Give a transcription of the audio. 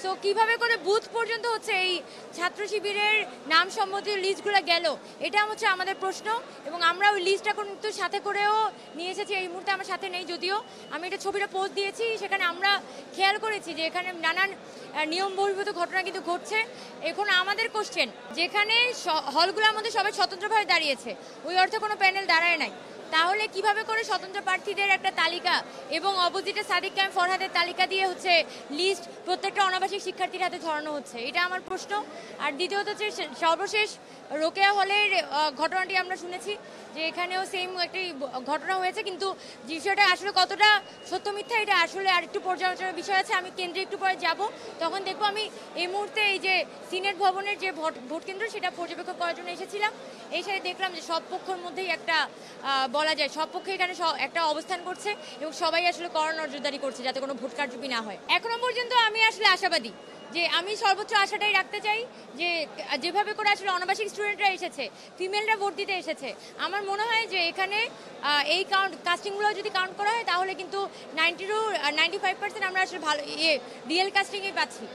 So কিভাবে করে booth পর্যন্ত হচ্ছে এই ছাত্র শিবিরের নাম সম্বন্ধিত লিস্টগুলো গেল, এটা হচ্ছে আমাদের প্রশ্ন। এবং আমরা ওই লিস্টটা কিন্তু সাথে করেও নিয়ে এসেছি। এই মুহূর্তে আমার সাথে নেই, যদিও আমি এটা ছবিটা পোস্ট দিয়েছি। সেখানে আমরা খেয়াল করেছি যে এখানে নানান নিয়ম বহির্ভূত ঘটনা কিন্তু ঘটছে। এখন আমাদের কোশ্চেন, যেখানে হলগুলোর মধ্যে সবাই স্বতন্ত্রভাবে দাঁড়িয়েছে, ওই অর্থে কোনো প্যানেল দাঁড়ায় নাই, তাহলে কিভাবে করে স্বতন্ত্র প্রার্থীদের একটা তালিকা এবং অপোজিটে সাদিক কায়েম ফরহাদের তালিকা দিয়ে হচ্ছে লিস্ট প্রত্যেকটা অনাবাসিক শিক্ষার্থীর হাতে ধরানো হচ্ছে, এটা আমার প্রশ্ন। আর দ্বিতীয়ত হচ্ছে সর্বশেষ রোকেয়া হলের ঘটনাটি আমরা শুনেছি যে এখানেও সেম একটি ঘটনা হয়েছে, কিন্তু বিষয়টা আসলে কতটা সত্য মিথ্যা এটা আসলে আরেকটু পর্যালোচনার বিষয় আছে। আমি কেন্দ্রে একটু পরে যাব, তখন দেখবো। আমি এই মুহূর্তে এই যে সিনেট ভবনের যে ভোট কেন্দ্র, সেটা পর্যবেক্ষণ করার জন্য এসেছিলাম। এই সাথে দেখলাম যে সব পক্ষের মধ্যেই একটা বলা যায় সব পক্ষে এখানে একটা অবস্থান করছে এবং সবাই আসলে কড়া নজরদারি করছে যাতে কোনো ভোট কারচুপি না হয়। এখনো পর্যন্ত আমি আসলে আশাবাদী যে আমি সর্বোচ্চ আশাটাই রাখতে চাই যে যেভাবে করে আসলে অনাবাসিক স্টুডেন্টরা এসেছে, ফিমেলরা ভোট দিতে এসেছে, আমার মনে হয় যে এখানে এই কাস্টিংগুলো যদি কাউন্ট করা হয় তাহলে কিন্তু 90 to 95% আমরা আসলে ভালো রিয়েল কাস্টিংই পাচ্ছি।